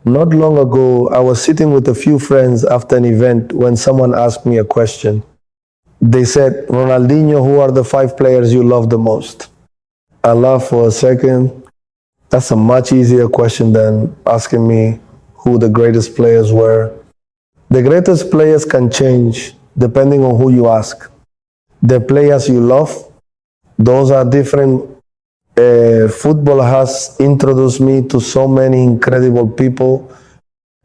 Not long ago, I was sitting with a few friends after an event when someone asked me a question. They said, Ronaldinho, who are the five players you love the most? I laughed for a second. That's a much easier question than asking me who the greatest players were. The greatest players can change depending on who you ask. The players you love, those are different. Football has introduced me to so many incredible people.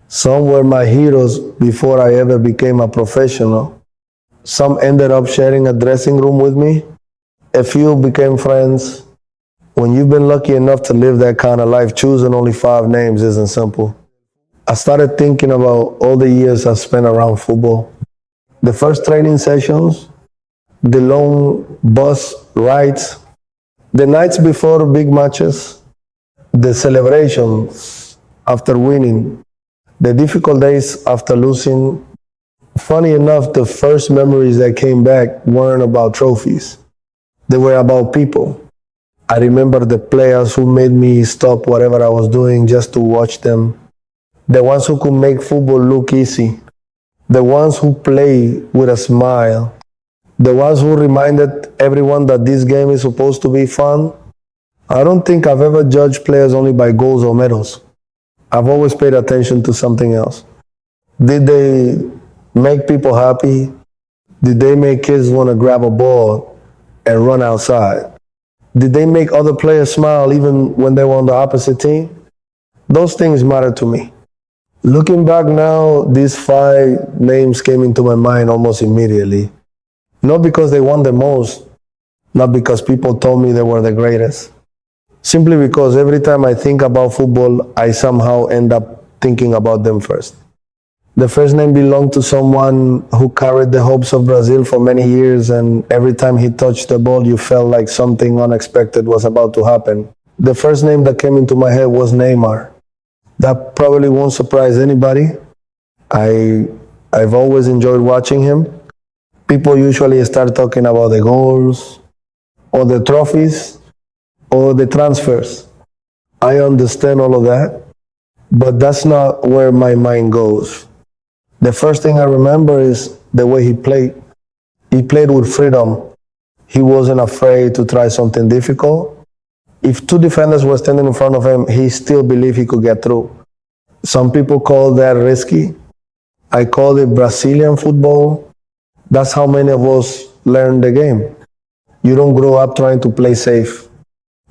Some were my heroes before I ever became a professional. Some ended up sharing a dressing room with me. A few became friends. When you've been lucky enough to live that kind of life, choosing only five names isn't simple. I started thinking about all the years I spent around football. The first training sessions, the long bus rides, the nights before big matches, the celebrations after winning, the difficult days after losing. Funny enough, the first memories that came back weren't about trophies. They were about people. I remember the players who made me stop whatever I was doing just to watch them. The ones who could make football look easy. The ones who play with a smile. The ones who reminded everyone that this game is supposed to be fun. I don't think I've ever judged players only by goals or medals. I've always paid attention to something else. Did they make people happy? Did they make kids want to grab a ball and run outside? Did they make other players smile even when they were on the opposite team? Those things matter to me. Looking back now, these five names came into my mind almost immediately. Not because they won the most, not because people told me they were the greatest. Simply because every time I think about football, I somehow end up thinking about them first. The first name belonged to someone who carried the hopes of Brazil for many years, and every time he touched the ball, you felt like something unexpected was about to happen. The first name that came into my head was Neymar. That probably won't surprise anybody. I've always enjoyed watching him. People usually start talking about the goals, or the trophies, or the transfers. I understand all of that, but that's not where my mind goes. The first thing I remember is the way he played. He played with freedom. He wasn't afraid to try something difficult. If two defenders were standing in front of him, he still believed he could get through. Some people call that risky. I call it Brazilian football. That's how many of us learn the game. You don't grow up trying to play safe.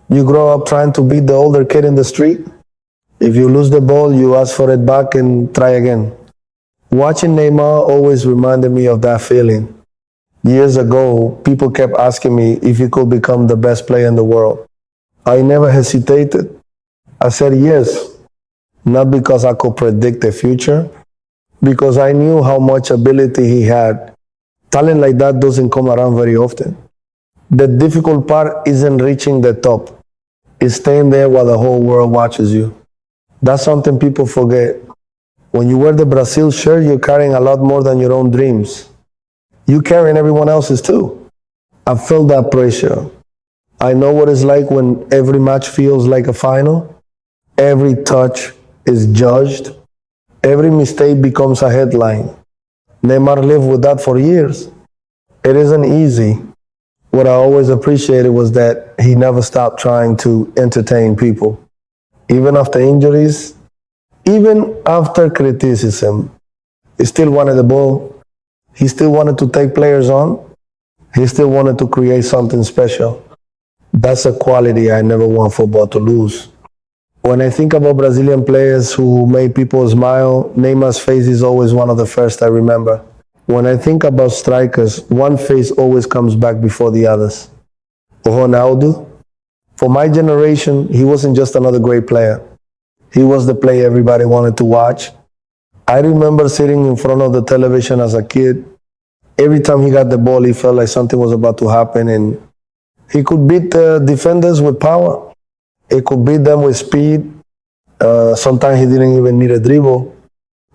You grow up trying to beat the older kid in the street. If you lose the ball, you ask for it back and try again. Watching Neymar always reminded me of that feeling. Years ago, people kept asking me if he could become the best player in the world. I never hesitated. I said yes, not because I could predict the future, because I knew how much ability he had. Talent like that doesn't come around very often. The difficult part isn't reaching the top. It's staying there while the whole world watches you. That's something people forget. When you wear the Brazil shirt, you're carrying a lot more than your own dreams. You're carrying everyone else's too. I felt that pressure. I know what it's like when every match feels like a final. Every touch is judged. Every mistake becomes a headline. Neymar lived with that for years. It isn't easy. What I always appreciated was that he never stopped trying to entertain people. Even after injuries, even after criticism, he still wanted the ball. He still wanted to take players on. He still wanted to create something special. That's a quality I never want football to lose. When I think about Brazilian players who made people smile, Neymar's face is always one of the first I remember. When I think about strikers, one face always comes back before the others. Ronaldo. For my generation, he wasn't just another great player. He was the player everybody wanted to watch. I remember sitting in front of the television as a kid. Every time he got the ball, he felt like something was about to happen, and he could beat the defenders with power. He could beat them with speed. Sometimes he didn't even need a dribble.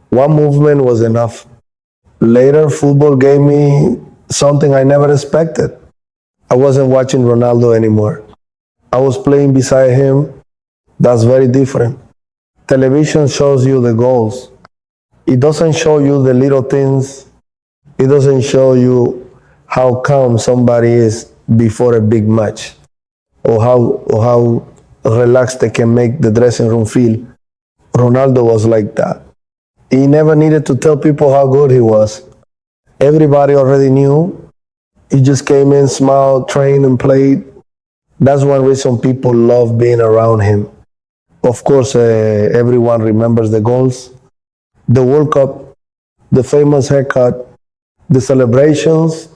One movement was enough. Later, football gave me something I never expected. I wasn't watching Ronaldo anymore. I was playing beside him. That's very different. Television shows you the goals. It doesn't show you the little things. It doesn't show you how calm somebody is before a big match, or how relaxed they can make the dressing room feel. Ronaldo was like that. He never needed to tell people how good he was. Everybody already knew. He just came in, smiled, trained, and played. That's one reason people love being around him. Of course, everyone remembers the goals, the World Cup, the famous haircut, the celebrations.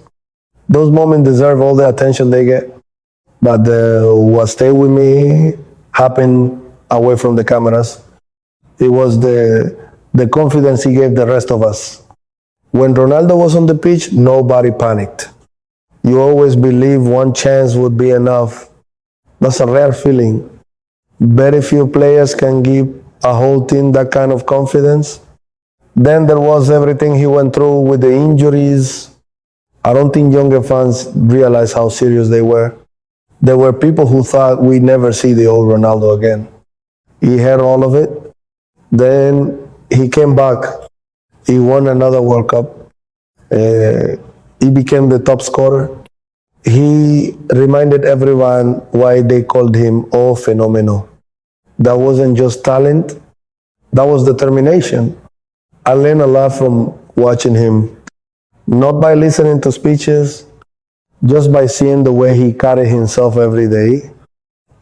Those moments deserve all the attention they get. But what stayed with me happened away from the cameras. It was the confidence he gave the rest of us. When Ronaldo was on the pitch, nobody panicked. You always believe one chance would be enough. That's a rare feeling. Very few players can give a whole team that kind of confidence. Then there was everything he went through with the injuries. I don't think younger fans realize how serious they were. There were people who thought we'd never see the old Ronaldo again. He had all of it. Then he came back. He won another World Cup. He became the top scorer. He reminded everyone why they called him O Fenomeno. That wasn't just talent, that was determination. I learned a lot from watching him, not by listening to speeches, just by seeing the way he carried himself every day.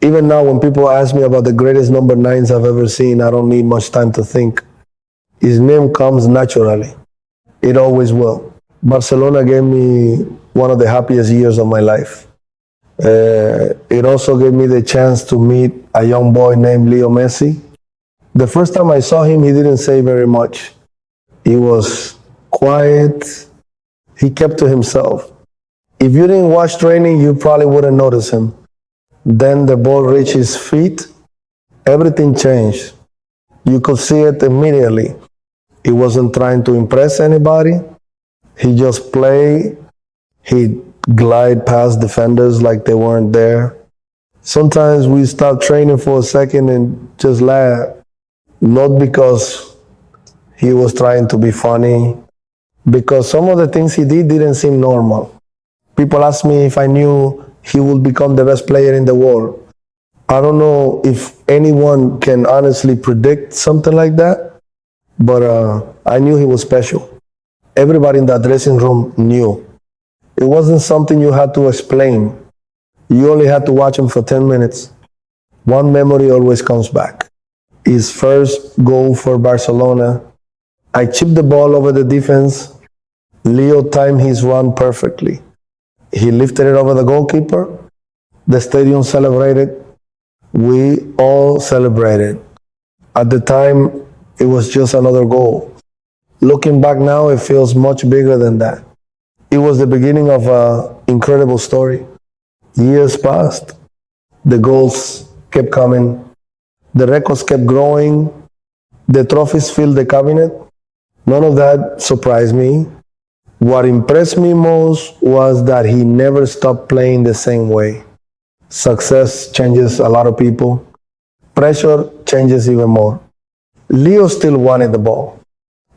Even now, when people ask me about the greatest number nines I've ever seen, I don't need much time to think. His name comes naturally. It always will. Barcelona gave me one of the happiest years of my life. It also gave me the chance to meet a young boy named Leo Messi. The first time I saw him, he didn't say very much. He was quiet. He kept to himself. If you didn't watch training, you probably wouldn't notice him. Then the ball reached his feet. Everything changed. You could see it immediately. He wasn't trying to impress anybody. He just played. He'd glide past defenders like they weren't there. Sometimes we stop training for a second and just laugh. Not because he was trying to be funny, because some of the things he did didn't seem normal. People ask me if I knew he would become the best player in the world. I don't know if anyone can honestly predict something like that, but I knew he was special. Everybody in that dressing room knew. It wasn't something you had to explain. You only had to watch him for 10 minutes. One memory always comes back. His first goal for Barcelona. I chipped the ball over the defense. Leo timed his run perfectly. He lifted it over the goalkeeper. The stadium celebrated. We all celebrated. At the time, it was just another goal. Looking back now, it feels much bigger than that. It was the beginning of an incredible story. Years passed. The goals kept coming. The records kept growing. The trophies filled the cabinet. None of that surprised me. What impressed me most was that he never stopped playing the same way. Success changes a lot of people. Pressure changes even more. Leo still wanted the ball.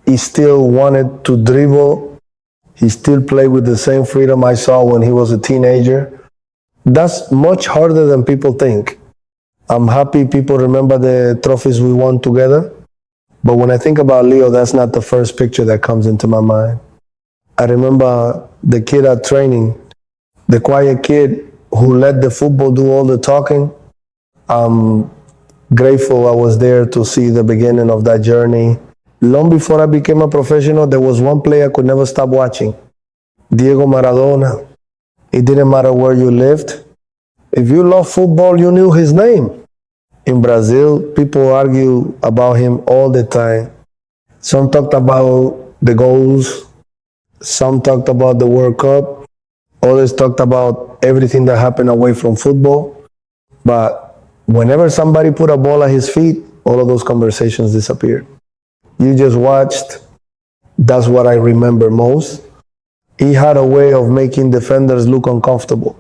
He still wanted to dribble. He still played with the same freedom I saw when he was a teenager. That's much harder than people think. I'm happy people remember the trophies we won together. But when I think about Leo, that's not the first picture that comes into my mind. I remember the kid at training, the quiet kid who let the football do all the talking. I'm grateful I was there to see the beginning of that journey. Long before I became a professional, there was one player I could never stop watching. Diego Maradona. It didn't matter where you lived. If you loved football, you knew his name. In Brazil, people argue about him all the time. Some talked about the goals. Some talked about the World Cup. Others talked about everything that happened away from football. But whenever somebody put a ball at his feet, all of those conversations disappeared. You just watched. That's what I remember most. He had a way of making defenders look uncomfortable.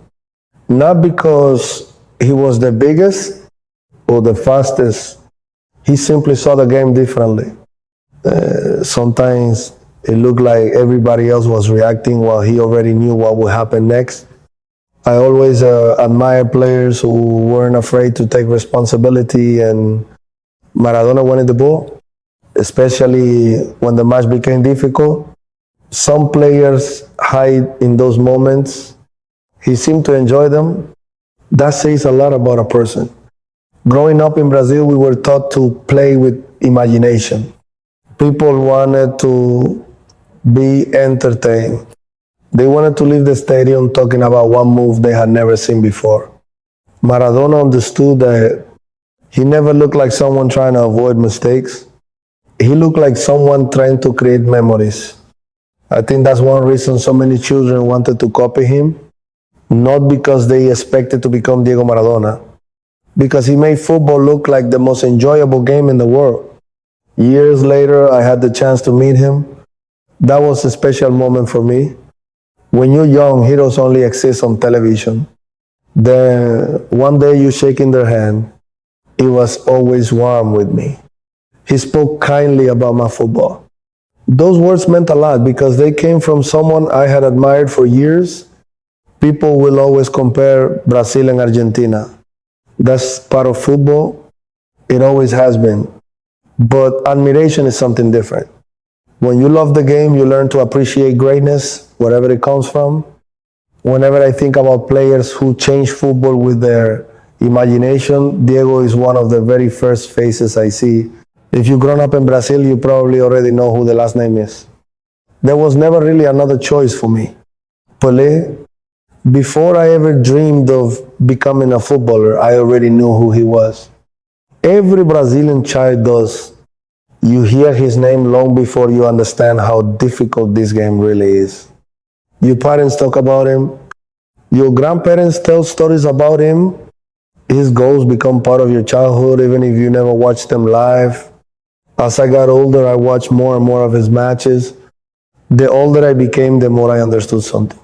Not because he was the biggest or the fastest. He simply saw the game differently. Sometimes it looked like everybody else was reacting while he already knew what would happen next. I always admired players who weren't afraid to take responsibility, and Maradona wanted the ball, especially when the match became difficult. Some players hide in those moments. He seemed to enjoy them. That says a lot about a person. Growing up in Brazil, we were taught to play with imagination. People wanted to be entertained. They wanted to leave the stadium talking about one move they had never seen before. Maradona understood that he never looked like someone trying to avoid mistakes. He looked like someone trying to create memories. I think that's one reason so many children wanted to copy him, not because they expected to become Diego Maradona, because he made football look like the most enjoyable game in the world. Years later, I had the chance to meet him. That was a special moment for me. When you're young, heroes only exist on television. Then one day you shaking their hand, it was always warm with me. He spoke kindly about my football. Those words meant a lot because they came from someone I had admired for years. People will always compare Brazil and Argentina. That's part of football. It always has been. But admiration is something different. When you love the game, you learn to appreciate greatness, wherever it comes from. Whenever I think about players who change football with their imagination, Diego is one of the very first faces I see. If you've grown up in Brazil, you probably already know who the last name is. There was never really another choice for me. Pele, before I ever dreamed of becoming a footballer, I already knew who he was. Every Brazilian child does. You hear his name long before you understand how difficult this game really is. Your parents talk about him. Your grandparents tell stories about him. His goals become part of your childhood even if you never watched them live. As I got older, I watched more and more of his matches. The older I became, the more I understood something.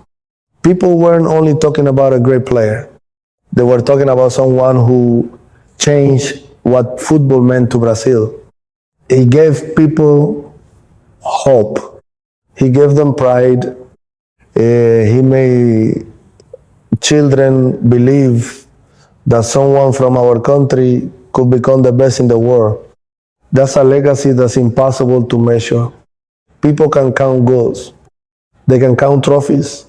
People weren't only talking about a great player. They were talking about someone who changed what football meant to Brazil. He gave people hope. He gave them pride. He made children believe that someone from our country could become the best in the world. That's a legacy that's impossible to measure. People can count goals. They can count trophies.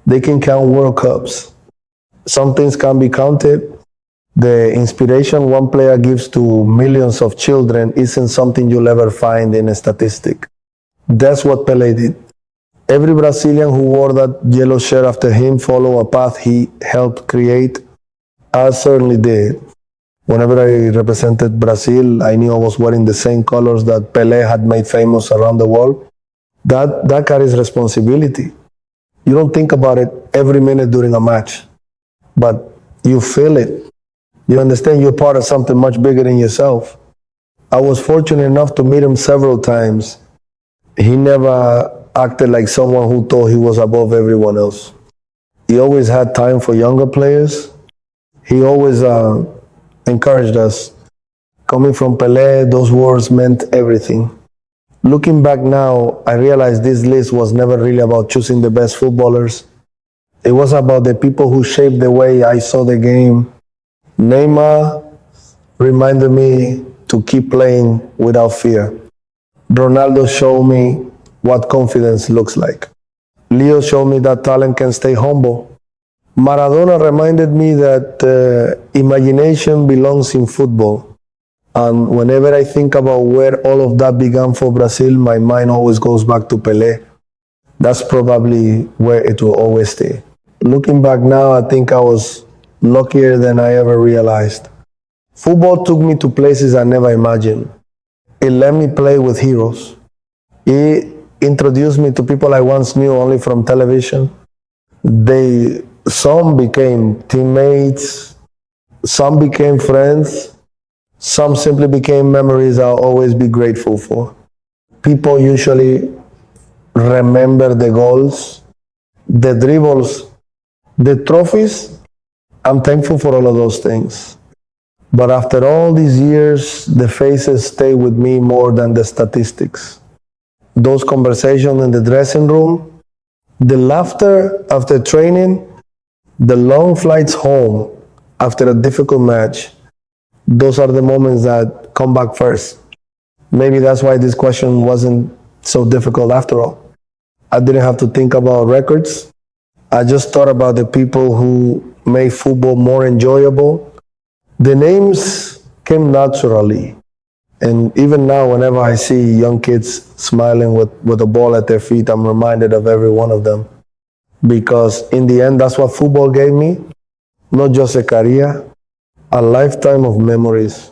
They can count World Cups. Some things can be counted. The inspiration one player gives to millions of children isn't something you'll ever find in a statistic. That's what Pele did. Every Brazilian who wore that yellow shirt after him followed a path he helped create. I certainly did. Whenever I represented Brazil, I knew I was wearing the same colors that Pele had made famous around the world. That carries responsibility. You don't think about it every minute during a match, but you feel it. You understand you're part of something much bigger than yourself. I was fortunate enough to meet him several times. He never acted like someone who thought he was above everyone else. He always had time for younger players. He always encouraged us. Coming from Pelé, those words meant everything. Looking back now, I realize this list was never really about choosing the best footballers. It was about the people who shaped the way I saw the game. Neymar reminded me to keep playing without fear. Ronaldo showed me what confidence looks like. Leo showed me that talent can stay humble. Maradona reminded me that imagination belongs in football. And whenever I think about where all of that began for Brazil, my mind always goes back to Pelé. That's probably where it will always stay. Looking back now, I think I was luckier than I ever realized. Football took me to places I never imagined. It let me play with heroes. It introduced me to people I once knew only from television. Some became teammates, some became friends, some simply became memories I'll always be grateful for. People usually remember the goals, the dribbles, the trophies. I'm thankful for all of those things. But after all these years, the faces stay with me more than the statistics. Those conversations in the dressing room, the laughter after training, the long flights home after a difficult match, those are the moments that come back first. Maybe that's why this question wasn't so difficult after all. I didn't have to think about records. I just thought about the people who made football more enjoyable. The names came naturally. And even now, whenever I see young kids smiling with a ball at their feet, I'm reminded of every one of them. Because in the end, that's what football gave me. Not just a career, a lifetime of memories.